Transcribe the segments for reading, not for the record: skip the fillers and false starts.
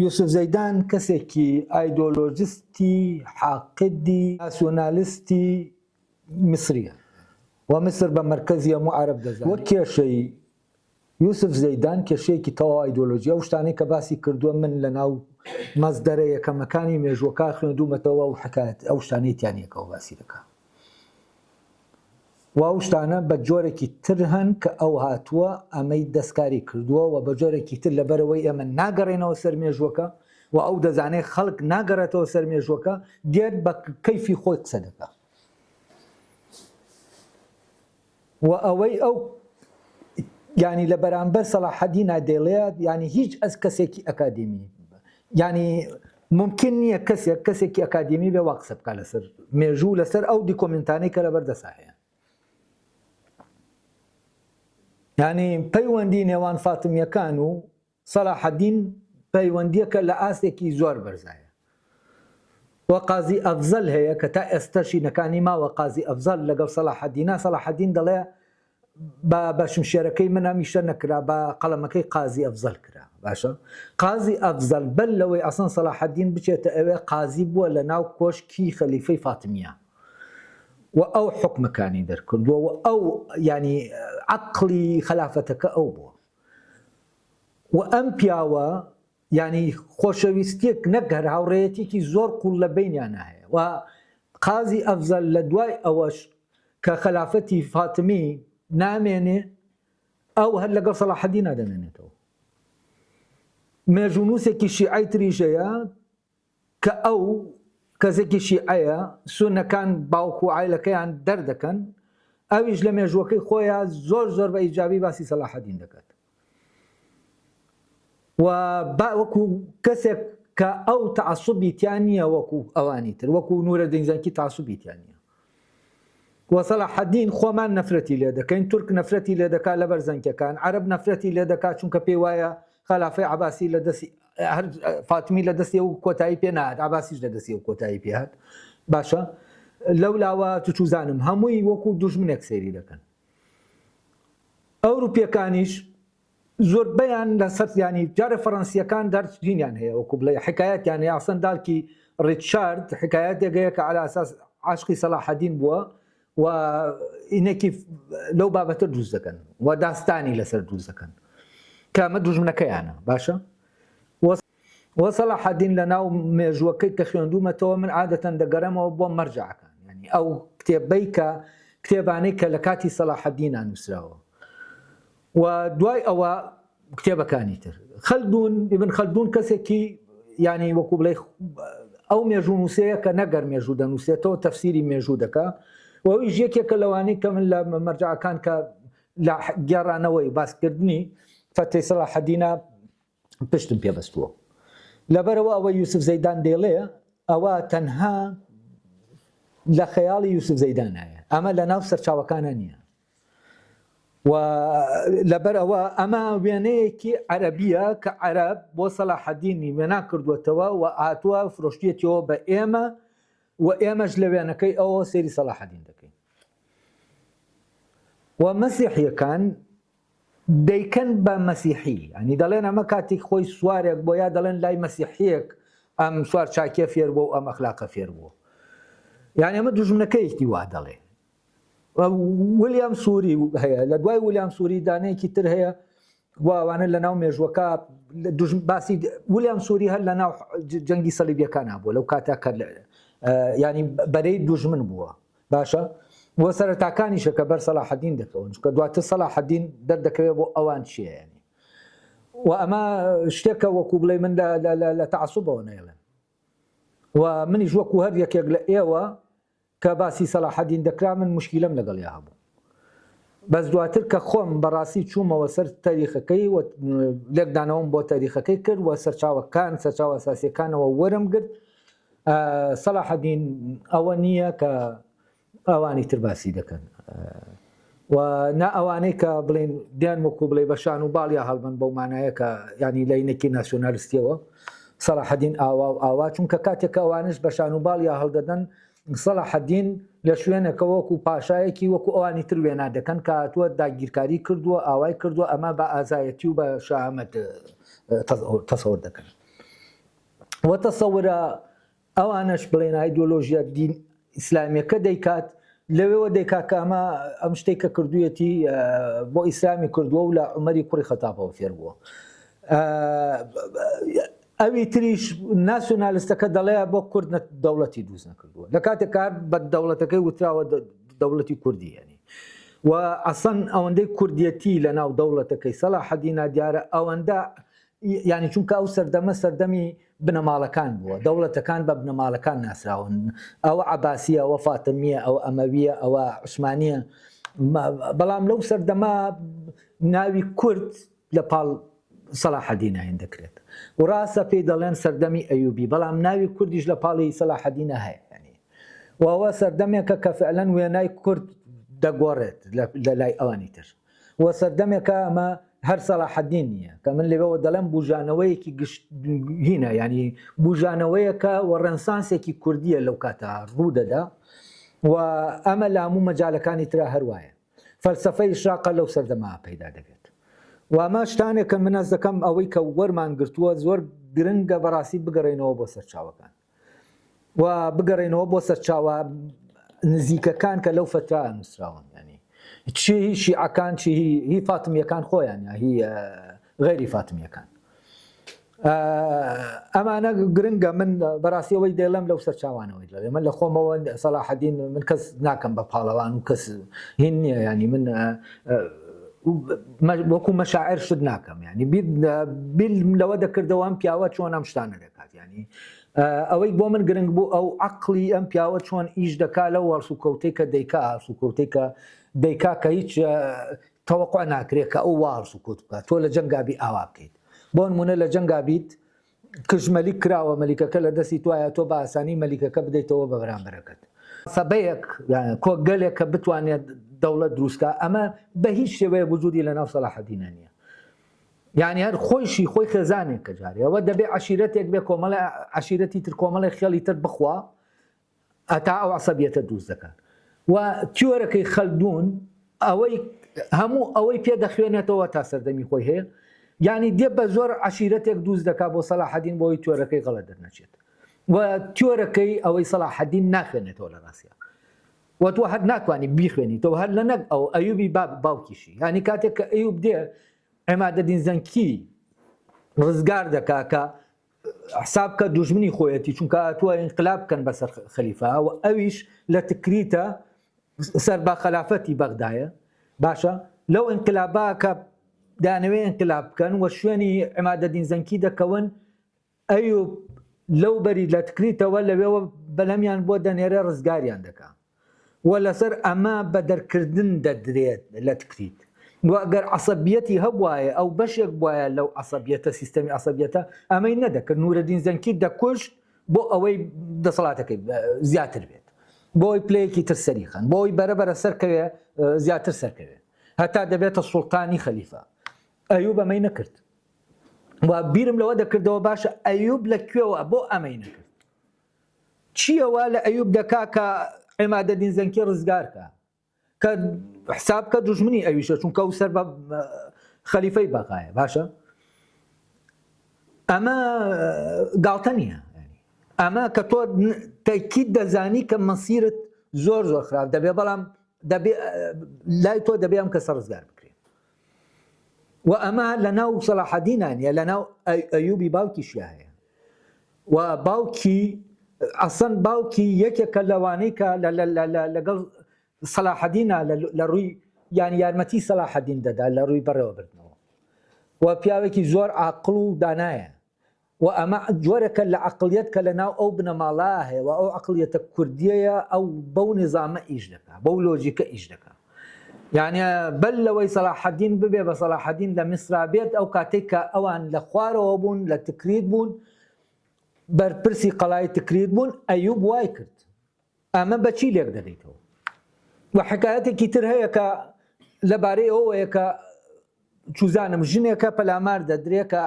یوسف زەیدان کەسێکی ئایدۆلۆژیستی حاقدی ناسیۆنالیستی میسریە و مصر بە مەرکەزی هەموو عەرەب دەزانێت. وەک کێشەی یوسف زەیدان کێشەیەکی تەواو ئایدۆلۆژیە ئەو شتانەی کە باسی کردووە من لە ناو مەزدەرە یەکەمەکانی مێژووەکە خوێندوومەتەوە و حکایەت ئەو شتانەی یەکەوە باسی دەکات. و ئەو شتانە بە جۆرێکی تر هەن کە ئەو هاتووە ئەمەی دەستکاری کردووە و بە جۆرێکی تر لەبەرەوەی ئێمە ناگەڕێنەوە سەر مێژووەکە و ئەو دەزانێت خەڵک ناگەڕێتەوە سەر مێژووەکە دێت بە کەیفی خۆی قسە دەکات. و ئەوەی ئەو ینی لە بەرامبەر سەلاحەدینە دێڵێت ینی هیچ کەسێکی ئەکادمی ینی ممکن نییە کەسێکی ئەکادمی بێ وا قسە بکات لەسەر مێژوو لەسەر ئەو دیکۆمنتانەی کە لەبەردەسا هەیە. یعنی پەیوەندی نێوان فاتمیەکان و سەلاحەدین پەیوەندیەکە لە ئاستێکی زۆر بەرزایە. و قازی ئەفزەل هەیە کە تا ئێستاشی نەکانی ماوە قازی ئەفزەل لەگەڵ سەلاحەدینە سەلاحەدین دەڵێ بە شمشێرەکەی منە میشە نەکرا بە قەڵەمەکەی قازی ئەفزەل کرا. باشە قازی ئەفزەل بەل لەوەی ئەسڵەن سەلاحەدین بچێتە ئەوێ قازی بووە لە ناو کۆشکی خەلیفەی فاتمیە و ئەو حکمەکانی دەرکردووە و ئەو ینی عەقڵی خەلافەتەکە ئەو بووە و ئەم پیاوە ینی خۆشەویستیەک نەگەر هاوڕێیەتێکی زۆر قوڵ لە بینیانە هەیە و قازی ئەفزەل لە دوای ئەوەش کە خەلافەتی فاتمی نامێنێ ئەو هەر لەگەڵ سەلاحەدینە دەمێنێتەوە. مێژوونووسێکی شیعەی تریژەیە کە ئەو کەسێکی شیعەیە سونەکان باوکو عایلەکەیان دەردەکەن ئەویش لە مێژووەکەی خۆیان زۆر زۆر بە ئیجابی باسی سەلاحەدین دەکات و وەکو کەسێک کە ئەو تەعەسسوبی تیان نییە وەکو ئەوانی تر وەکو نورەدین زەنکی تەعەسسوبی تیان نییە. و سەلاحەدین خۆمان نەفرەتی لێ دەکەین، تورک نەفرەتی لێ دەکات لەبەر زەنکەکان، عەرەب نەفرەتی لێ دەکات چونکە پێی وایە خەلافەی عەباسی لە دەستی فاتمی لە دەستی و کۆتایی پێ نهات، عەباسیش لە دەستی و کۆتایی پێهات. باشە لەولاوە توچوزانم هەمووی وەکو دوژمنێک سەیری دەکەن. ئەوروپیەکانیش زۆربەیان لەسەر ینی جارە فەڕەنسیەکان دەرچینیان هەیە وەکو بڵێ حکایەتیان هەیە ئەسڵەن دالکی ڕیچارد حکایەتێک هەیە کە عەلە ئەساس عاشقی سەلاحەدین بووە و ئینێکی لەو بابەتە دروست دەکەن و داستانی لەسەر دروست دەکەن کە ئەمە دوژمنەکەیانە. باشە و سەلاحەدین لە ناو مێژووەکەی کە خوێندوومەتەوە من عادەتەن دەگەڕێمەوە بۆ مەرجەعەکان ینی ئەو کتێبەی کە کتێبانەی کە لە کاتی سەلاحەدینە نووسراوە و دوای ئەوە کتێبەکانی تر. خەلدون ابن خەلدون کەسێکی ینی وەکو بڵێ ئەو مێژوو نووسەیە کە نەگەر مێژوو دەنووسێتەوە تەفسیری مێژوو دەکات و ئەویش یەکێکە لەوانەی کە من لە مەرجەعەکان کە لە گێڕانەوەی باسکردنی فەتەی سەلاحەدینە پشتم پێبەستووە. لەبەرەوە ئەوە یوسف زەیدان دێڵێ ئەوە تەنها لە خەیاڵی یوسف زەیدان هەیە، ئەمە لە ناو سەرچاوەکانە نییە و لەبەر ئەوە ئەمە وێنەیەکی عەرەبیە کە عەرەب بۆ سەلاحەدینی وێنا کردوێتەوە و ئاتووە فرۆشتێتەوە بە ئێمە و ئێمەش لە وێنەکەی ئەوە سەیری سەلاحەدین دەکەین. و مەسیحیەکان دەیکەن بە مەسیحی ینی دەڵێن ئەمە کاتێک خۆی سوارێک بۆ یا دەڵێن لای مەسیحیەک ئەم سوار چاکیە فێر بووە و ئەم ئەخلاقە فێر بووە یعنی ئەمە دوژمنەکەیەکی وا دەڵێ. ویلیام سووری هەیە لە دوای ویلیام سووری دانەیەکی تر هەیە واوانە لە ناو مێژووەکە باسی ویلیام سووری هەر لە ناو جەنگی سەلیبیەکان بووە لەو کاتەکە ینی بەرەی دوژمن بووە. باشە وە سەرەتاکانیشە کە بەر سەلاحەدین دەکەون کە دواتر سەلاحەدین دەردەکەوێت بۆ ئەوان چییە ینی و ئەمە شتێکە وەکو بڵێ من لە تەعەسسوبەوە نەیڵێن و منیش وەکو هەر یەکێک لە ئێوە کە باسی سەلاحەدین دەکرا من مشکیلەم لەگەڵیا هەبوو بەس دواتر کە خۆم بەڕاستی چوومەوە سەر تاریخەکەی و لێکدانەوەم بۆ تاریخەکەی کرد و سەرچاوەکان سەرچاو ئەساسیەکانەوە وەرم گرت سەلاحەدین ئەوە نییە کە ئەوانی تر باسی دەکەن و نا ئەوانەی کە بڵێن دیان وەکو بڵێ بەشان و باڵیا هەڵبن بەو مانایە کە ینی لەینەکی ناسیۆنالیستیەوە سەلاحەدین ئاوا و ئاوا چونکە کاتێکە ئەوانش بەشان و باڵیا هەڵدەدەن سەلاحەدین لە شوێنێکەوە وەکو پاشایەکی وەکو ئەوانی تر وێنا دەکەن کە هاتووە داگیرکاری کردووە ئاوای کردووە ئەمە بە ئازایەتی و بە شەهامەت تەسەوور دەکەن. وتصور ئەوانەش بڵێن ئایدۆلۆژیا دین ئیسلامیەکە دەیکات لەوێەوە دەیکات کە ئەم شتێک کە کردوویەتی بۆ ئیسلامی کردووە و لە عومەری کوڕی خەتابەوە فێر بووە. ئەوی تریش ناسیۆنالیستەکە دەڵێ بۆ کورد دەوڵەتی دروست نەکردووە لە کاتێک کار بە دەوڵەتەکەی وتراوە دەوڵەتی کوردی یعنی و ئەسڵەن ئەوەندەی کوردیەتی لە ناو دەوڵەتەکەی سەلاحەدینە دیارە ئەوەندە یعنی چونکە ئەو سەردەمی بنەماڵەکان بووە دەوڵەتەکان بە بنەماڵەکان ناسراون ئەوە عەباسیە ئەوە فاتمیە ئەوە ئەمەویە ئەوە عوسمانیە بەڵام لەو سەردەما ناوی کورد لە پاڵ سەلاحەدینە هێن دەکرێت و ڕاستە پێی دەڵێن سەردەمی ئەیوبی بەڵام ناوی کوردیش لە پاڵی سەلاحەدینە هەیە ینی وەوە سەردەمێکە کە فعلەن وێنای کورد دەگۆڕێت لە لای ئەوانی تر وە سەردەمێکە ئەمە هەر سەلاحەدین نییە کە من لێەوە دەڵێم بوژانەوەیەکی گشتگینە ینی بوژانەوەیەکە و ڕەنسانسێکی کوردیە لەو کاتە ڕوو دەدا و ئەمە لە هەموو مەجالەکانی ترا هەروایە فەلسەفەی ئیشراقە لەو سەردەما پەیدا دەبێت و ئەمە شتانێکە من ئەس دەکەم ئەوەی کە وەرمان گرتووە زۆر گرنگە بەڕاستی بگەڕێنەوە بۆ سەرچاوەکان و بگەڕێنەوە بۆ سەرچاوە نزیکەکان کە لەو فترا نووسراون ینی چی هی شیعەکان چی هی فاتمیەکان خۆیان یا هی غێری فاتمیەکان ئەمانە گرنگە من بەڕاستیەوەی دێڵم لەو سەرچاوانەوەی دەڵێ من لە خۆمەوە سەلاحەدین من کەس ناکەم بە پاڵەوان و کەس هین نییە ینی من وەکو مەشاعر شت ناکەم ینی بیل لەوە دەکردەوە ئەم پیاوە چۆن ئەم شتانە دەکات ینی ئەوەی بۆ من گرنگ بوو ئەو عەقڵی ئەم پیاوە چۆن ئیش دەکات لەو وەرسوکەوتەی کە دەیکا هەرسوکەوتەی کە دەیکا کە هیچ تەوەقع ناکرێت کە ئەو وارسوکەوت بکات تۆ لە جەنگابی ئاوا بکەیت بۆ نمونە لە جەنگابیت کژمەلی کراوە مەلیکەکە لە دەستی توایە تۆ بە ئاسانی مەلیکەکە بدەیتەوە بە بەرامبەرەکەت سەبەیەک کۆگەلێک کە بتوانێت دەوڵەت دروستکە ئەمە بە هیچ شێوەیە وجودی لە ناو سەلاحەدینە نییە یعنی هەر خۆیشی خۆی خێزانێک کە جارێ ئەوە دەبێ عەشیرەتێک بێ کۆمەڵە عەشیرەتی تر کۆمەڵی خێڵی تر بخوا ئەتا ئەو عەسەبیەتە دروست دەکات و تیۆرەکەی خەلدون ئەوەی هەموو ئەوەی پێدەخوێنێتەوە تا سەردەمی خۆی هەیە یعنی دێ بە زۆر عەشیرەتێک دروست دەکات بۆ سەلاحەدین بۆی تیۆرەکەی غەڵەت دەرنەچێت و تیۆرەکەی ئەوەی سەلاحەدین ناخوێنێتەوە لە ڕاستیە و تۆ هەر ناتوانانی بیخوێنیتەوە هەر لە نەک ئەو ئەیوبی باوکیشی ینی کاتێک کە ئەیوب دێ عیمادەدین زەنکی ڕزگار دەکا کە حساب کە دوژمنی خۆیەتی چونکە توە ئینقلاب بکەن بەسەر خەلیفە و ئەویش لە تکریتە سەر بە خەلافەتی بەغدایە باشە لەو ئینقلابا کە دانەوێ ئینقلاب بکەن و شوێنی عیمادەدین زەنکی دەکەون ئەیوب لەو بەری لە تکریتەوە لەوێەوە بەلەمیان بۆ دەنێرە ڕزگاریان دەکا و لەسەر ئەمە بە دەرکردن دەدرێت لە تکریت وەگەر عەسەبیەتی هەبوایە ئەو بەشێک بواە لەو عەسەبیەتە سیستەمی عەسەبیەتە ئەمەی نەدەکرد نورەدین زەنکی دەکوشت بۆ ئەوەی دەسەڵاتەکەی زیاتر بێت بۆی پلەیەکی تر سەریخەن بۆی بەرەبەرە سەرکەوێ زیاتر سەرکەوێت هەتا دەبێتە سوڵتانی خەلیفە ئەیوب ئەمەی نەکرد و بیرم لەوە دەکردەوە باشە ئەیوب لەکوێوە بۆ ئەمەی نەکرد چیەوە لە ئەیوب دەکا کە عیمادەدین زەنکی ڕزگارکە کە حساب کە دوژمنی ئەویشە چونکە ئەو سەر بە خەلیفەی بەقایە باشە ئەمە گاڵتە نییە ئەمە کە تۆ تەکید دەزانی کە مەسیرت زۆر زۆر خراپ دەبێ بەڵام لای تۆ دەبێ ئەم کەسە ڕزگار بکرێت و ئەمە لە ناو سەلاحەدینانە لە ناو ئەیوبی باوکیشیا هەیە و باوکی ئەسەن باوکی یەکێکە لەوانەی کە لەگەڵ سەلاحەدینە لە ڕووی یانی یارمەتی سەلاحەدین دەدا لە ڕووی بەڕێوەبردنەوە و پیاوێکی زۆر عاقڵ و دانایە و ئەمە جۆرەکە لە عەقڵیەت کە لە ناو ئەو بنەماڵا هەیە و ئەو عەقڵیەتە کوردیەیە ئەو بەو نظامە ئیش دەکات بەو لۆجیکە ئیش دەکات یعنی بەل لەوەی سەلاحەدین ببێ بە سەلاحەدین لە میسرا بێت ئەو کاتێک کە ئەوان لە خوارەوە بوون لە تکریت بوون بەرپرسی قەڵای تکریت بوون ئەیوب وای کرد ئەمە بەچی لێک دەدەیتەوە و حکایەتێکی تر هەیە کە لەبارەی ئەوەیە کە چوزانم ژنێکە پەلامار دەدرێت کە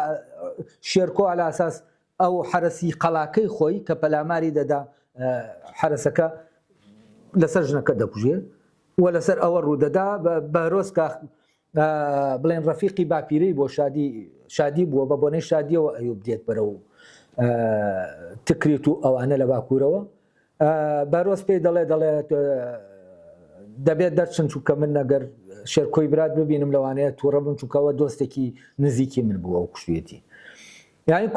شێرکۆ على ئاساس ئەو حرەسی قەڵاکەی خۆی کە پەلاماری دەدا حرەسەکە لەسەر ژنەکە دەکوژێت و لەسەر ئەوە ڕوودەدا بەهرۆز کە بڵێن ڕەفیقی باپیرەی بۆ شادی بووە بە بۆنەی شادیەوە ئەیوب دێت بەرە و تکریت و ئەوانە لە باکوورەوە بەرۆز پێی دەڵێت دەبێت دەرچن چونکە من ئەگەر شێرکۆی برات ببینم لەوانەیە تووڕە بم چونکەوە دۆستێکی نزیکی من بووە و کوشتێتی یعنی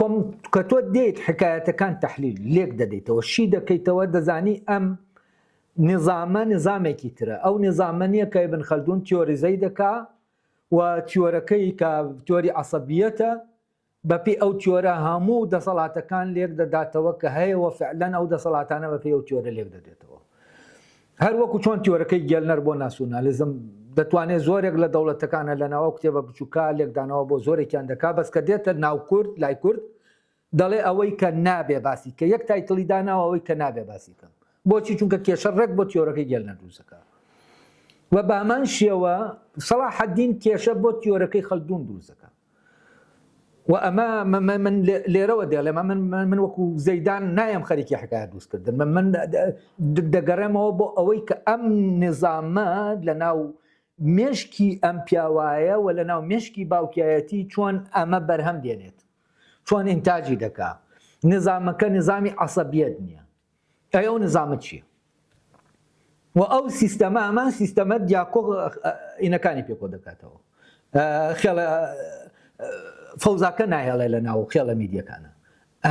کە تۆ دێیت حکایەتەکان تەحلیل لێک دەدەیتەوە شی دەکەیتەوە دەزانی ئەم نظامە نظامێکی ترە ئەو نظامە نییە کە ابن خەلدون تیۆریزەی دەکا و تیۆرەکەی کە تیۆری عەسەبیەتە بەپێی ئەو تیۆرە هەموو دەسەڵاتەکان لێک دەداتەوە کە هەیەوە فعلەن ئەو دەسەڵاتانە بەپێی ئەو تیۆرە لێک دەدێتەوە هەر وەکو چۆن تیۆرەکەی گێلنەر بۆ ناسیۆنالیزم دەتوانێت زۆرێک لە دەوڵەتەکانە لەناوە کتێبە بچووکە لێکدانەوە بۆ زۆرێکیان دەکا بەس کە دێتە ناو کورد لای کورد دەڵێ ئەوەی کە نابێ باسی کە یەک تایتڵی داناوە ئەوەی کە نابێ باسی کەم بۆچی چونکە کێشە ڕێک بۆ تیۆرەکەی گێلنەر دروستەکە و بامان شێوە صلاح الدین کێشە بۆ تیۆرەکەی خەلدون دروستەکە و ئەمە من لێرەوە دێڵێ من وەکو زەیدان نایم خەریکی حکایەت دروستکردن من دەگەڕێمەوە بۆ ئەوەی کە ئەم نظامە لە ناو مێشکی ئەم پیاوایە و لە ناو مێشکی باوکایەتی چۆن ئەمە بەرهەم دێنێت چۆن ئینتاجی دەکا نظامەکە نظامی عەسەبیەت نییە ئەو نظامە چییە و ئەو سیستەمە ئەمان سیستەمە دیاکۆ ئینەکانی پێکۆ دەکاتەوە خێڵە فەوزاکە نایهێڵێ لە ناو خێڵە میدیەکانە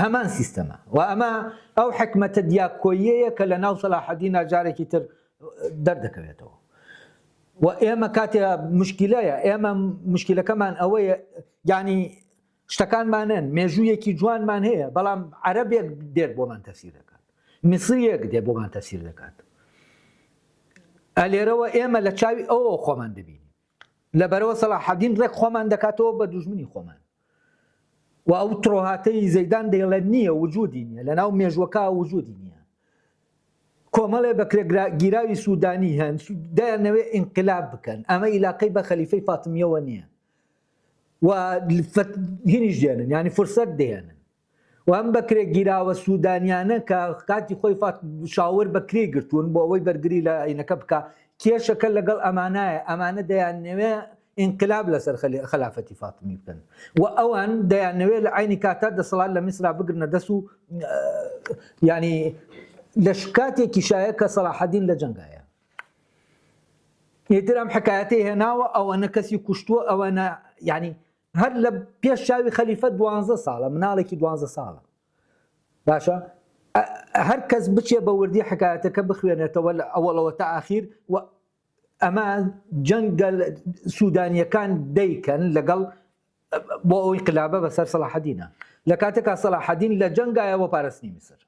هەمان سیستەمە و ئەمە ئەو حکمەتە دیاکۆیەیە کە لە ناو سەلاح الدین جارێکی تر دەردەکەوێتەوە و ئێمە کاتێ مشکلەیە ئێمە مشکلەکەمان ئەوەیە یعنی شتەکانمانن مێژوویەکی جوانمان هەیە بەڵام عەرەبێک دێت بۆمان تەفسیر دەکات میسریەک دێت بۆمان تەفسیر دەکات ئەلێرەوە ئێمە لە چاوی ئەوە خۆمان دەبینین لەبەرەوە سەلاح الدین ڕێک خۆمان دەکاتەوە بە دوژمنی خۆمان و ئەو تڕۆهاتەی زەیدان دەیڵێ نییە وجودی نییە لە ناو مێژوەکە وجودی نییە کۆمەڵێ بەکرێگیراوی سوودانی هەن دەیانەوێ ئینقلاب بکەن ئەمە ئیلاقەی بە خەلیفەی فاتمیەوە نییە و هینیش دێنن ینی فرسەت دێنن و ئەم بەکرێگیراوە سوودانیانە کە کاتی خۆی شاور بەکرێ گرتوون بۆ ئەوەی بەرگری لە عینەکە بکە کێشەکە لەگەڵ ئەمانایە ئەمانە دەیانەوێ ئینقلاب لەسەر خلافەتی فاتمی بکەن و ئەوان دەیانەوێ لە عینی کاتا دەسەڵات لە میسرا بگرنە دەست و ینی لە شکاتێکی شایە کە سەلاح الدین لە جەنگایە ئیتر ئەم حکایەتەی هێناوە ئەوەنە کەسی کوشتووە ئەوەنە ینی هەر لە پێش چاوی خەلیفە 12 ساڵە مناڵێکی 12 ساڵە باشە هەر کەس بچێ بە وردی حکایەتەکە بخوێنێتەوە لە ئەوڵەوە تا ئاخیر و ئەمە جەنگە سوودانیەکان دەیکەن لەگەڵ بۆ ئەوەی انقلابە بەسەر سەلاح الدینە لە کاتێکا سەلاح الدین لە جەنگایە بۆ پاراستنی میسر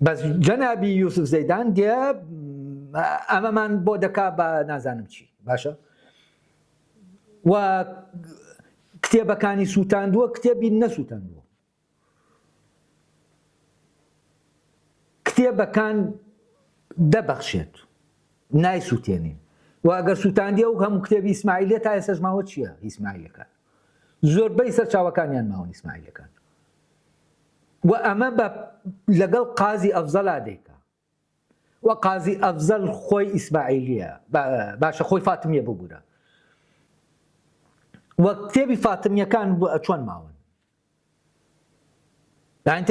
بەس جەنابی یوسف زەیدان دێ ئەمەمان بۆ دەکا بە نازانم چی باشە و کتێبەکانی سووتاندووە کتێبی نەسووتاندووە کتێبەکان دەبەخشێت نایسووتێنین و ئەگەر سووتاندیە و هەموو کتێبی ئیسماعیلێت تا ئێستا ماوە چییە ئیسماعیلەکان زۆربەی سەرچاوەکانیان ماون ئیسماعیلەکان و ئەمە بە لەگەڵ قازی ئەفزەلا دەیکا و قازی ئەفزەل خۆی ئیسماعیلیە باشە خۆی فاتمیە ببوورە و کتێبی فاتمیەکان چۆن ماون یعنی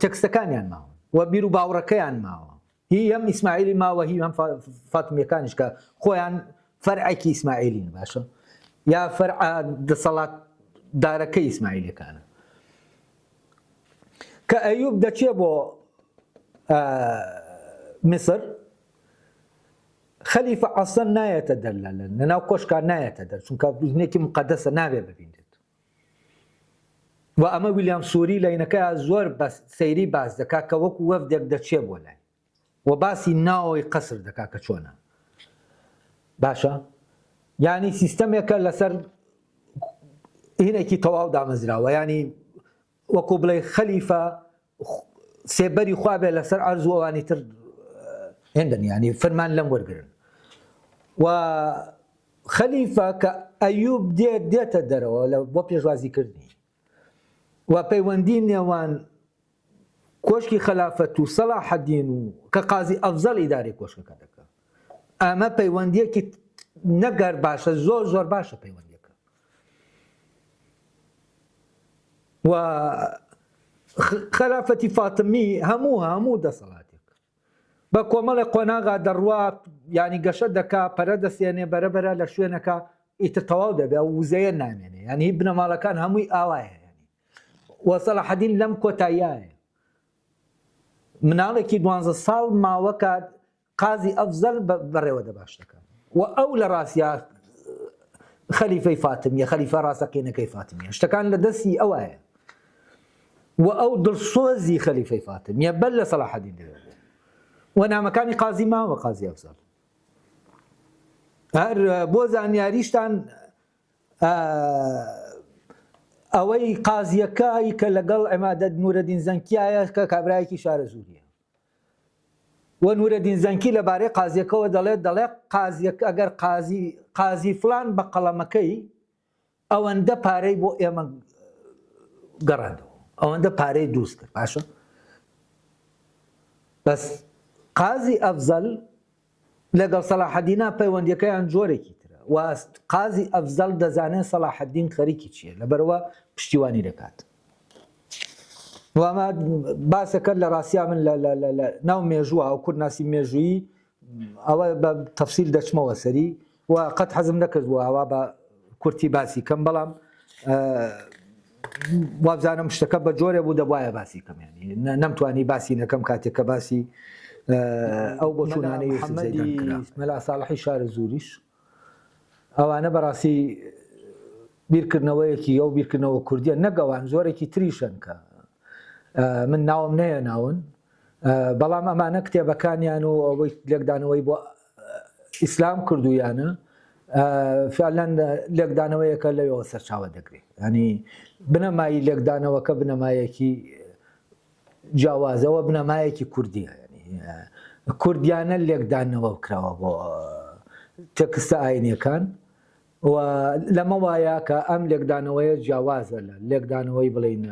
تێکستەکانیان ماون و بیر و باوڕەکەیان ماوە هی هەم ئیسماعیلی ماوە هی هەم فاتمیەکانیش کە خۆیان فەرعێکی ئیسماعیلین باشە یا فەرع دەسەڵات دارەکەی ئیسماعیلەکانە کە ئەیوب دەچێ بۆ میسر خەلیفە عەسەن نایەتە دەر لەناو کۆشکان نایەتە دەر چونکە ژنێکی مقەدەسە نابێ ببینێت و ئەمە ویلیام سووری لە عینەکەی زۆر سەیری باس دەکا کە وەکو وەفدێک دەچێ بۆ لای و باسی ناوەوەی قەسر دەکا کە چۆنە باشە ینی سیستەمێکە لەسەر هینێکی تەواو دامەزراوە ینی وەکو بڵێ خەلیفە سێبەری خوا بێ لەسەر عەرز و ئەوانی تر هێندن ینی فەرمان لەم وەرگرن و خەلیفە کە ئەیوب دێتە دەرەوە بۆ پێشوازیکردنی و پەیوەندی نێوان کۆشکی خلافەت و سەلاح الدین و کە قازی ئەفزەل ئیداری کۆشکەکە دەکات ئەمە پەیوەندیەکی نەگەر باشە زۆر باشە پەیوەندیەکە وخلافة فاطمي همو دەسەڵاتێک بە کۆمەڵی قۆناغا دەڕوا يعني گەشەدەکا پەرەدەسێنێ بەرەبەرە لە شوێنەکە ئیتر تەواو دەبێ وزەیە نامێنێ ینی بنەماڵەکان هەمووی ئاوایە ینی وەسەلاحەدین لەم کۆتاییایە مناڵێکی 12 ساڵ ماوەکە قازی ئەفزەل بەڕێوە دەباشتەکان و ئەو لە ڕاستیا خەلیفەی فاتمیە خەلیفە ڕاستەقینەکەی فاتمیە شتەکان لە دەستی ئەوایە و ئەو دڵسۆزی خەلیفەی فاتمیە بەر لە سەلاحەدین دەوێت و نامەکانی قازی ماوە قازی ئەفزەل هەر بۆ زانیاریشتان ئەوەی قازیەکەی کە لەگەڵ عیمادەت نورەدین زەنکیایە کە کابرایەکی شارە زوریە و نورەدین زەنکی لەبارەی قازیەکەەوە دەڵێ قازیەکە ئەگەر قازی فلان بە قەڵەمەکەی ئەوەندە پارەی بۆ ئێمە گەڕاندەوە ئەوەندە پارەی دروست کرد باشە بەس قازی ئەفزەل لەگەڵ سەلاحەدینا پەیوەندیەکەیان جۆرێکی ترە و قازی ئەفزەل دەزانێت سەلاحەدین خەریکی چییە لەبەرەوە پشتیوانی دەکات وامە باسەکە لە ڕاستیا من لە ناو مێژووە ئەو کورناسی مێژووی ئەوە بە تەفسیل دەچمەوە سەری و قەت حەزم نەکردووە ئەوە بە کورتی باسی کەم بەڵام وابزانم شتەکە بە جۆرێ بوو دەبواە باسی کەمیانی نەمتوانی باسی نەکەم کاتێککە باسی ئەو بۆ چوونانەی مەلا ساڵحی شارە زوریش ئەوانە بەڕاستی بیرکردنەوەیەکی ئەو بیرکردنەوە کوردیە نەگەوان زۆرێکی تریشن کە من ناوم نەیە ناون بەڵام ئەمانە کتێبەکانیان و ئەوەی لێکدانەوەی بۆ ئیسلام کردویانە فعلەن لێکدانەوەیەکە لەوەوە سەرچاوە دەگرێت ینی بنەمایی لێکدانەوەکە بنەمایەکی جیاوازەوە بنەمایەکی کوردیە کوردیانە لێکدانەوە کراوە بۆ تێکستە ئاینیەکان و لەمە وایە کە ئەم لێکدانەوەیە جیاوازە لە لێکدانەوەی بڵین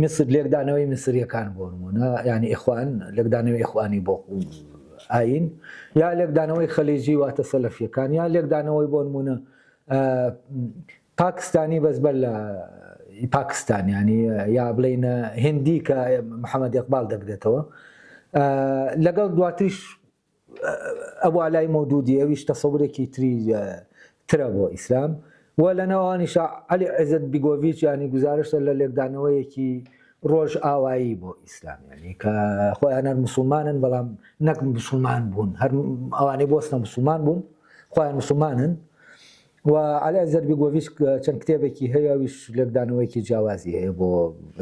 میسر لێکدانەوەی میسریەکان بۆ نمونە ینی ئیخوان لێکدانەوەی ئیخوانی بۆ ئاین یا لێکدانەوەی خەلیجی واتە سەلەفیەکان یا لێکدانەوەی بۆ نمونە پاکستانی بەس بەر لە پاکستان ینی یا بڵینە هندی کە محەممەد ئیقبال دەگرێتەوە لەگەڵ دواتریش ئەوە علای مەودودی ئەویش تەسەورێکی ترە بۆ ئیسلام و لەنەوەوانیش عەلی عیزەت بیگۆڤیچ ینی گزارشتە لە لێکدانەوەیەکی ڕۆژ ئاوایی بۆ ئیسلام ینی کە خۆیان هەر موسڵمانن بەڵام نەک موسڵمان بوون هەر ئەوانەی بۆستە موسڵمان بوون خۆیان موسڵمانن و عەلی عیزەت بیگۆڤیچ چەند کتێبێکی هەیە ویش لێکدانەوەیەکی جیاوازی هەیە بۆ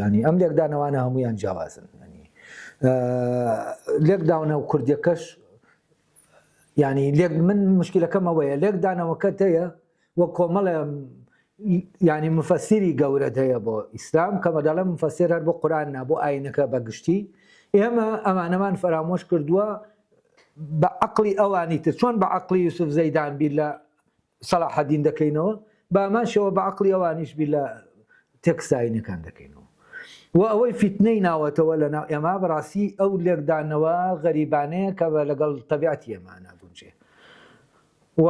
ینی ئەم لێکدانەوانە هەموویان جیاوازن لێکداونە و کوردیەکەش ینی من مشکلەکەم ئەوەیە لێکدانەوەکەت هەیە وە کۆمەڵە ینی مفەسیری گەورەت هەیە بۆ ئیسلام کە مەدەڵە مفەسیر هەر بۆ قورئان نا بۆ ئاینەکە بەگشتی ئێمە ئەمانەمان فەرامۆش کردووە بە عەقڵی ئەوانی تر چۆن بە عەقڵی یوسف زەیدان بیر لە سەلاحەدین دەکەینەوە بە ئەمان شێوە بە عەقڵی ئەوانیش بیر لە تێکست ئاینەکان دەکەینەوە و ئەوەی فیتنەی ناوەتەوە لە ناو ئێمە بەڕاستی ئەو لێکدانەوە غەریبانەیە کە لەگەڵ تەبیعەتی ئێمە نابونجێ و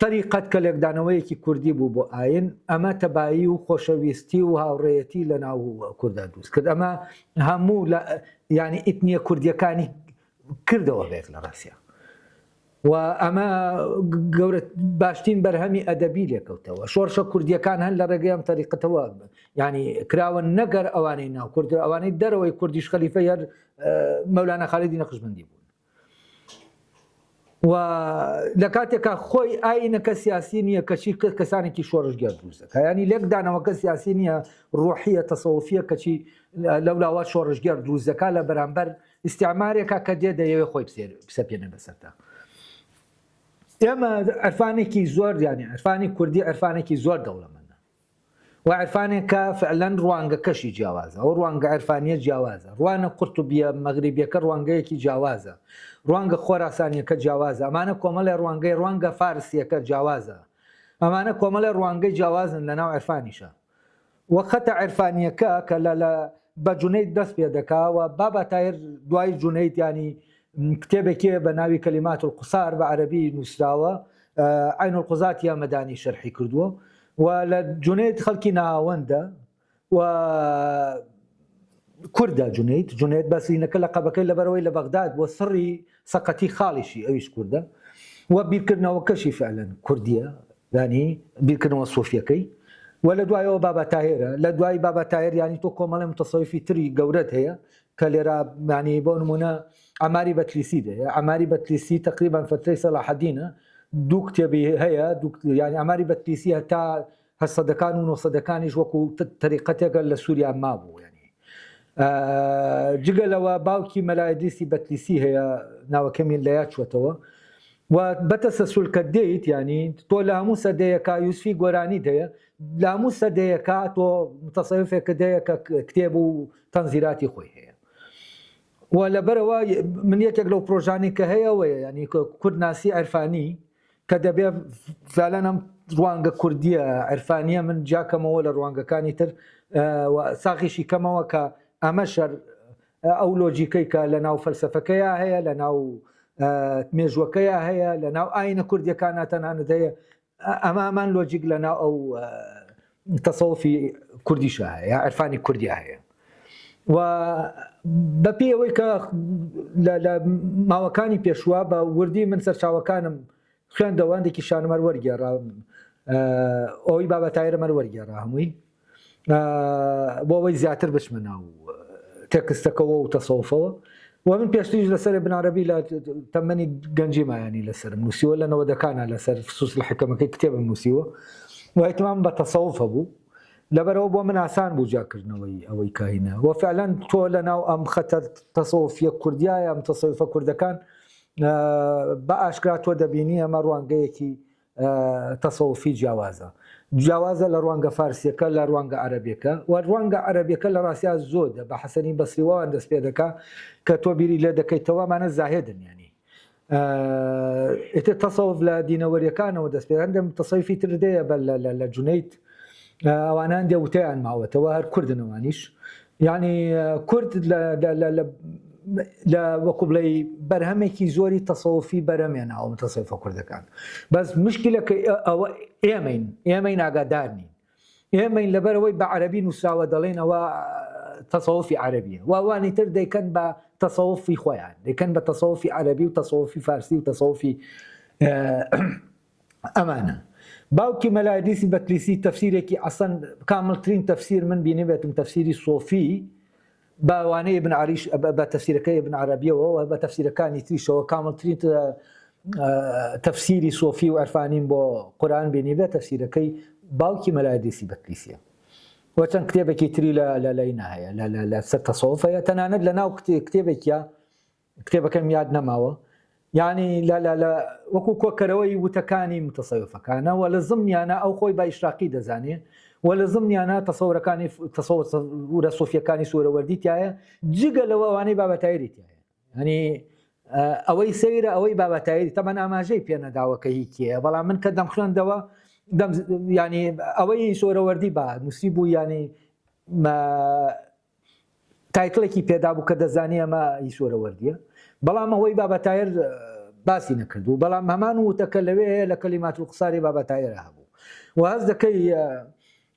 طریقەت کە لێکدانەوەیەکی کوردی بوو بۆ ئاین ئەمە تەبایی و خۆشەویستی و هاوڕێیەتی لە ناو کووردا دروست کرد ئەمە هەموو ینی ئیتنیە کوردیەکانی کردەوە بێت لە ڕاستیا و ئەمە گەورە باشترین بەرهەمی ئەدەبی لێکەوتەوە شۆرشە کوردیەکان هەن لە ڕێگەی ئەم تەریقەتەوە ینی کراوە نەگەر ئەوانەی ناو کورد ئەوانەی دەرەوەی کوردیش خەلیفە هەر مەولانە خاڵیدی نەقشبەندی بوون و لە کاتێکە خۆی ئاینەکە سیاسی نییە کەچی کەسانێکی شۆڕژگەر دروستەکە ینی لێکدانەوەکە سیاسی نییە ڕۆحیە تەسەوفیە کەچی لەولاوە شۆڕژگەر دروستەکە لە بەرامبەر ئیستیعمارێکە کە دێ دەیەوێت خۆی بسەپێنە بەسەرتا ئێمە عەرفانێکی زۆر ینی عەرفانی کوردی عەرفانێکی زۆر دەوڵەمەندە و عەرفانێکە فعلەن ڕوانگەکەشی جیاوازە ئەو ڕوانگە عەرفانیە جیاوازە ڕوانە قورتوبیە مەغریبیەکە ڕوانگەیەکی جیاوازە ڕوانگە خۆراسانیەکە جیاوازە ئەمانە کۆمەڵی ڕوانگە فارسیەکە جیاوازە ئەمانە کۆمەڵی ڕوانگەی جیاوازن لە ناو عەرفانیشە و خەتە عەرفانیەکە کە بە جونەید دەست پێ دەکاوە بابا تایر دوای جونەید ینی کتێبێکێ بە ناوی کەلیمات القوسار بە عەرەبی نووسراوە عین القوزات یا مەدانی شەرحی کردووە و لە جونەید خەڵکی ناوەندە و کوردە جونێت بەسینەکە لە قەبەکەی لەبەرەوەی لە بەغداد بۆ سڕی سەقەتی خاڵیشی ئەویش کووردە و بیرکردنەوەکەشی فعلەن کوردیە ینی بیرکردنەوە سۆفیەکەی و لە دوایەوە بابا تاهێرە لە دوای بابا تاهێر ینی تۆ کۆمەڵی متەسەویفی تری گەورەت هەیە کە لێرە ینی بۆ نمونە عەماری بەتلیسی هەیە عەماری بەتلیسی تقریبان فترەی سەلاحەدینە دوو کتێبی هەیە ینی عەماری بەتلیسی هەتا هەسەدەکان و نۆسەدەکانیش وەکو تەریقەتێکە لە سووریا مابوو ینی جگەلەوە باوکی مەلایدیسی بەتلیسی هەیە ناوەکەمی لەیا چوەتەوە و بەتەسەسولکە دێیت ینی تۆ لە هەموو سەدەیەکە یوسفی گۆرانی هەیە لە هەموو سەدەیەکە تۆ متەسەویفێکە دەیە کە کتێب و تەنزیراتی خۆی هەیە و لەبەرەوە من یەکێک لەو پرۆژانی کە هەیەوەیە ینی کوردناسی عەرفانی کە دەبێ فعلەن ئەم ڕوانگە کوردیە عەرفانیە من جاکەمەوە لە ڕوانگەکانی تر ساغیشی کەمەوە کە ئەمەشەر ئەو لۆجیکەی کە لە ناو فەلسەفەکەیە هەیە لە ناو مێژوەکەیە هەیە لە ناو ئاینە کوردیەکانە تەنانەت هەیە ئەمان لۆجیک لە ناو ئەو تەسەوفی کوردیشە هەیە عەرفانی کوردیا هەیە و بەپێی ئەوەی کە لە ماوەکانی پێشوە بە وردی من سەرچاوەکانم خوێندەوەندێکی شانمەر وەرگێڕا ئەوی بابا تاهێرەمەر وەرگێڕا هەمووی بۆ ئەوەی زیاتر بچمە ناو تێکستەکەەوە و تەسەوفەوە و من پێشتریش لەسەر ابن عەرەبی لە تەمەنی گەنجیمایانی لەسەر نووسیوە لە نەوەدەکانە لەسەر فسوس الحکەمەکەی کتێبم نووسیوە و ئیتمام بە تەسەوف هەبوو لەبەرەوە بۆ من ئاسان بوو جاکردنەوەی ئەوەی کاهینە و فعلەن تۆ لە ناو ئەم خەتەر تەسەوفیە کوردیایە ئەم تەسەوفە کوردەکان بە ئاشکرا تۆ دەبینی ئەمە ڕوانگەیەکی تەسەوفی جیاوازە لە ڕوانگە فارسیەکە لە ڕوانگە عەرەبیەکە و ڕوانگە عەرەبیەکە لە ڕاستیا زۆرە بە حەسەنی بەسریوان دەست پێ دەکا کە تۆ بیری لێ دەکەیتەوە مانە زاهێدن ینی ئێتر تەسەوف لە دینەوەریەکانەوە دەست پێ هەندێک تەسەوفی تر دەیە لە جونەیت ئەوانان دێوتیان ماوەتەوە هەر کوردنەوانیش ینی کورد لە وەکو بڵێ بەرهەمێکی زۆری تەسەوفی بەرەمێنە ئەو تەسەوفە کوردەکان بەس مشکلەکە ئەوە ئێمەین ئاگادار نین ئێمەین لەبەرەوەی بە عەرەبی نووسراوە دەڵێن ئەوە تەسەوفی عەرەبیە و ئەوانی تر دەیکەن بە تەسەوفی خۆیان دەیکەن بە تەسەوفی عەرەبی و تەسەوفی فارسی و تەسەوفی ئەمانە باوکی مەلایدیسی بەتلیسی تەفسیرێکی ئەسەن کامڵترین تەفسیر من بینێبێتم تەفسیری سۆفی باوانەی ابن عەریش بە تەفسیرەکەی ابن عەرەبیەوە بە تەفسیرەکانی تریشەوە کامڵترین تەفسیری سۆفی و عەرفانین بۆ قورئان بینێبێت تەفسیرەکەی باوکی مەلایدیسی بەتلیسیە و چەند کتێبێکی تری لەینا هەیە لە سەر تەسەوف هەیە تەنانەت لە ناو کتێبێکە کتێبەکەم یاد نەماوە یعنی وەکو کۆکەرەوەی وتەکانی متەسەوفەکانە و لە زمنیانە ئەو خۆی با ئیشراقی دەزانێت و لە زمنیانە تەسەورەکانی تەسەورە سۆفیەکانی سوورەوەردیتایە جگە لەوە ئەوانەی بابا تاهێریتایە ینی ئەوەی سەیرە ئەوەی بابا تاهێری تەمەن ئاماژەی پێ نەداوە کە هیچیە بەڵام من کە دەم خوێندەوە ینی ئەوەی سوورەوەردی با نووسی بوو ینی تایتڵێکی پێدا بوو کە دەزانی ئەمە هی سوورەوەردیە بەڵام ئەوەی بابا تاهێر باسی نەکردو بەڵام هەمان وتەکە لەوێ هەیە لە کەلیمات القساری بابا تاهێرە هەبوو و هەز دەکەی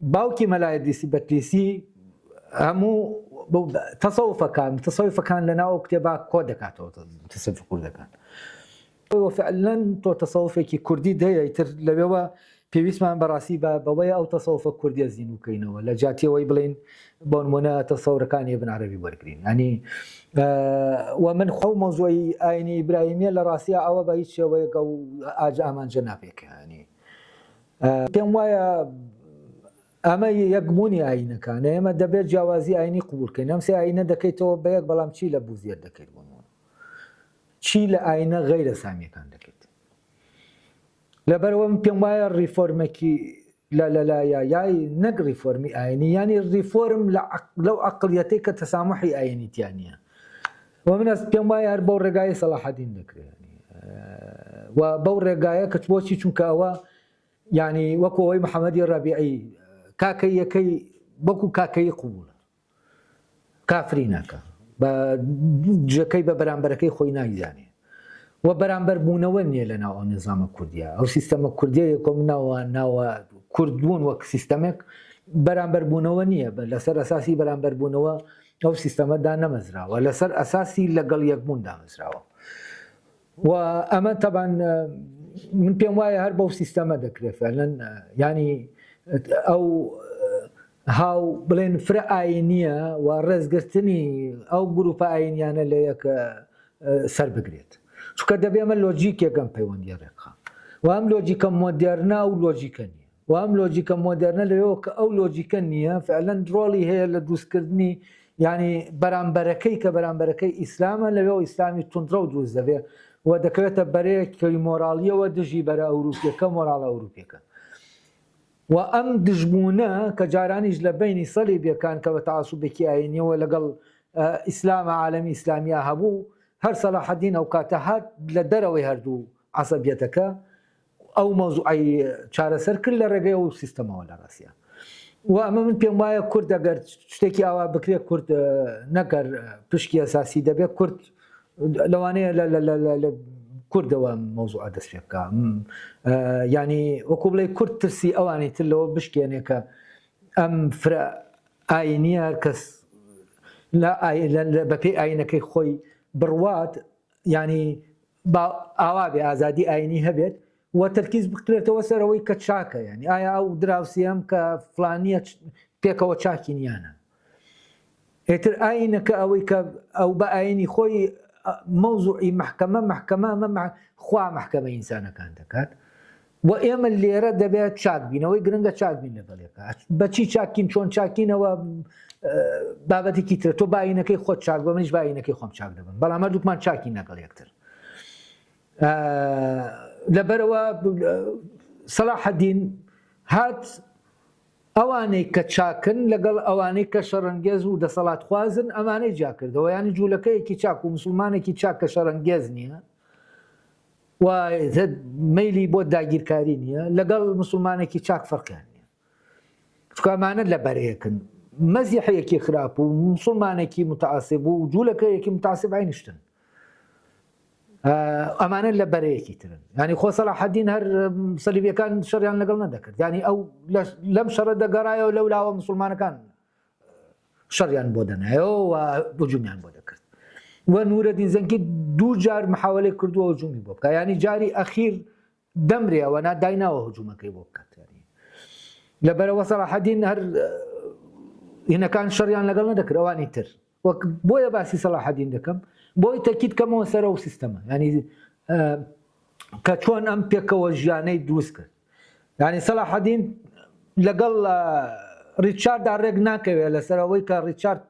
باوکی مەلایدیسی بەتلیسی هەموو تەسەوفەکان لە ناو کتێبا کۆ دەکاتەوە تەسەوفی کوردەکان فعلەن تۆ تەسەوفێکی کوردی هەیە ئیتر لەوێەوە پێویستمان بەڕاستی بەوەی ئەو تەسەوفە کوردیە زین وکەینەوە لە جاتیەوەی بڵین بۆ نمونە تەسەورەکانی ابن عەرەبی وەرگرین ینی و من خۆ مۆزوعی ئاینی ئیبراهیمیە لە ڕاستیە ئەوە بە هیچ شێوەیەکە و ئامانجە ناپێکە ینی پێم وایە ئەمە یەکبوونی ئاینەکانە ئێمە دەبێت جیاوازی ئاینی قبولکەین ئەم سێ ئاینە دەکەیتەوە بەیەک بەڵام چی لە بوزێر دەکەیت بۆنەوە چی لە ئاینە غەیرە سامیەکان دەکەیت لەبەرەوە پێم وایە ریفۆرمێکی لایای نەک ریفۆرمی ئاینی ینی ریفۆرم لەو عەقڵیەتەی کە تەسامحی ئاینیتیانە و من پێم وایە هەر بەو ڕێگایە سەلاحەدین دەکرێت و بەو ڕێگایە کە بۆچی چونکە ئەوە ینی وەکو ئەوەی محەممەدی ڕەبیعی کاکەی یەکەی وەکو کاکەی قوبوڵە کافری ناکە بە جەکەی بە بەرامبەرەکەی خۆی نایزانێ و بەرامبەر بوونەوە نییە لە ناو ئەو نظامە کوردیە ئەو سیستەمە کوردیە یەکۆم ناوە کورد بوون وەک سیستەمێک بەرامبەربوونەوە نییە لەسەر ئەساسی بەرامبەربوونەوە ئەو سیستەمەدا نەمەزراوە لەسەر ئەساسی لەگەڵ یەکبوون دامەزراوە و ئەمە تەبان من پێم وایە هەر بەو سیستەمە دەکرێت فعلەن ینی ئەو هاو بڵێن فرە ئاینیە و ڕێزگرتنی ئەو گروپە ئاینیانە لە یەکە سەر بگرێت چونکە دەبێ ئەمە لۆجیکێکم پەیوەندی ڕێکخە و ئەم لۆجیکە مۆدێرنە و لۆجیکە نییە و ئەم لۆجیکە مۆدێرنە لەوەوە کە ئەو لۆجیکە نییە فعلەن ڕۆڵی هەیە لە دروستکردنی ینی بەرامبەرەکەی کە بەرامبەرەکەی ئیسلامە لەوێ ئیسلامی توندڕە و دروست دەبێت و دەکەوێتە بەرەیەکی مۆراڵیەوە دژی بەرە ئەوروپیەکە مۆراڵە ئەوروپیەکە و ئەم دژبوونە کە جارانیش لە بینی سەلی بێکان کە بە تەعاسوبێکی ئاینیەوە لەگەڵ ئیسلامە عالەمی ئیسلامیە هەبوو هەر سەلاحەدین ئەو کاتە هات لە دەرەوەی هەردوو عەسەبیەتەکە ئەو مەوزوعی چارەسەر کرد لە ڕێگەی ئەو سیستەمەوە لە ڕاستیە و ئەمە من پێم وایە کورد ئەگەر شتێکی ئاوا بکرێت کورد نەکەر پشکی ئەساسی دەبێت کورد لەوانەیە لە کوردەوە مەوزوع دەست پێ بکە ینی وەکو بڵێ کورد ترسی ئەوانی تر لەوە بشکێنێ کە ئەم فرە ئاینیە هەر کەس بەپێی ئاینەکەی خۆی بڕوات ینی ئاوا بێ ئازادی ئاینی هەبێت و تەرکیز بکرێتەوە سەرەوەی کە چاکە ینی ئایا ئەو دراوسیم کە فلانیە پێکەوە چاکی نیانە ئێتر ئاینەکە ئەوەی کە ئەو بە ئاینی خۆی مەوزوعی محکەمە خوا محکەمە ئینسانەکان دەکات و ئێمە لێرە دەبێت چاک بینەوەی گرنگە چاک بین لەگەڵێکە بەچی چاکین چۆن چاکینەوە بابەتێکی ترە تۆ باینەکەی خۆت چاک بە منیش باینەکەی خۆم چاک دەبن بەڵام هەردووکمان چاکی لەگەڵ یەکتر لەبەرەوە سەلاحەدین هات ئەوانەی کە چاکن لەگەڵ ئەوانەی کە شەڕەنگێز و دەسەڵات خوازن ئەمانەی جا کردەوە ینی جوولەکەیەکی چاک و مسلمانێکی چاک کە شەڕەنگێز نییە و مەیلی بۆ داگیرکاری نییە لەگەڵ مسلمانێکی چاک فەرقیان نییە چونکە ئەمانە لە بەرەیەکن مەزیحەیەکی خراپ و مسلمانێکی متعاسب و جوولەکەیەکی متعاسب عینشتن ئەمانە لە بەرەیەکی ترن ینی خۆ سەلاحەدین هەر سەلیبیەکان شەڕیان لەگەڵ نەدەکرد ینی ئەو لەم شەڕە دەگەڕایەوە لەولاوە مسلمانەکان شەڕیان بۆ دەنایەوە و هجوومیان بۆ دەکرد و نورەدین زەنگی دوو جار محاولەی کردووە هجوومی بۆ بکە ینی جاری ئەخیر دەمرێەوە دایناوە هجوومەکەی بۆ بکات لەبەرەوە سەلاحەدین هەر هینەکان شەڕیان لەگەڵ نەدەکرد ئەوانی تر وەک بۆیە باسی سەلاحەدین دەکەم بۆی تەکید کەمەوە سەر ئەو سیستەمە ینی کە چۆن ئەم پێکەوە ژیانەی دروست کرد ینی سەلاحەدین لەگەڵ ڕیچاردا ڕێک ناکەوێت لەسەرەوەی کە ڕیچارد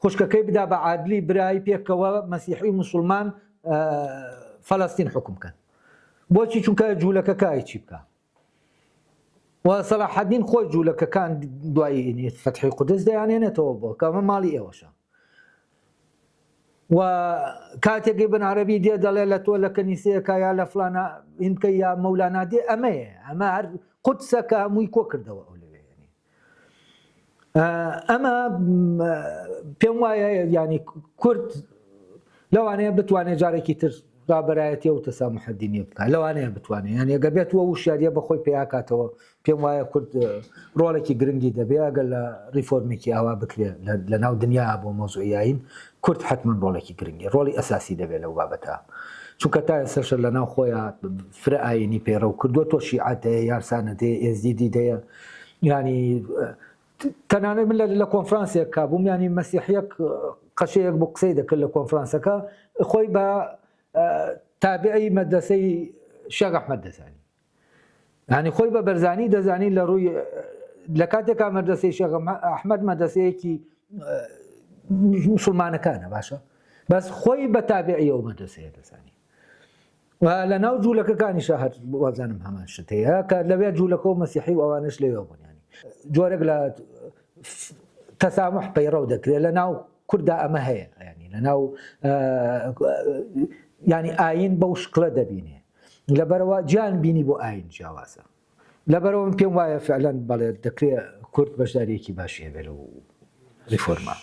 خوشکەکەی بدا بە عادلی برایی پێکەوە مەسیحی مسلمان فەڵەستین حکوم بکەن بۆچی چونکە جوولەکەکە چی بکە و سەلاحەدین خۆی جوولەکەکان دوایی فەتحی قودس دەیانێنێتەوە بۆ کە ئەمە ماڵی ئێوەشە و کاتێکی بن عەرەبی دێ دەڵێ لە تۆ لە کەنیسەیەکە یا لە فلانە هیندکە یا مەولانا دێ ئەمەیە ئەمە هەر قودسەکە هەمووی کۆ کردەوە ئەو لەوێ ئەمە پێم وایە ینی کورد لەوانەیە بتوانێت جارێکی تر ڕابەرایەتی و تەسامح دینی بکات لەوانەیە بتوانێت ینی ئەگەر بێتەوە وشیاریە بەخۆی پێیاکاتەوە پێم وایە کورد ڕۆڵێکی گرنگی دەبێت ئەگەر لە ریفۆرمێکی ئاوا بکرێت لە ناو دنیا بۆ مۆزوعی ئاین کورد حتمما ڕۆڵێکی گرنگی ڕۆڵی ئەساسی دەبێت لەو بابەتە چونکە تا ئێستاشە لە ناو خۆیان فرە ئاینی پێڕە و کردووە تۆ شیعەت هەیە یارسانەت هەیە ئێزدیدی هەیە ینی تەنانەت من لە کۆنفرانسێک کابووم ینی مەسیحیەک قەشەیەک بۆ قسەی دەکرد لە کۆنفرانسەکە خۆی بە تابعی مەدرسەی شێخ ئەحمەد دەزانی ینی خۆی بە بەرزانی دەزانی لە ڕووی لە کاتێکا مەدرسەی شێخ ئەحمەد مەدرسەیەکی مسلمانەکانە باشە بەس خۆی بە تابعی ئەو مەدرسەیە دەزانی و لە ناو جوولەکەکانیشە هەر وازانم هەمان شت هەیە کە لەوێ جوولەکە و مەسیحی و ئەوانش لەوێ بوون ینی جۆرێک لە تەسامح پەیڕەو دەکرێت لە ناو کووردا ئەمە هەیە ینی لە ناو ینی ئاین بەو شکڵە دەبینێ لەبەرەوە گیان بینی بۆ ئاین جیاوازە لەبەرەوە پێم وایە فعلەن بەڵێ دەکرێت کورد بەشداریەکی باشی هەبێت لەو ریفۆرما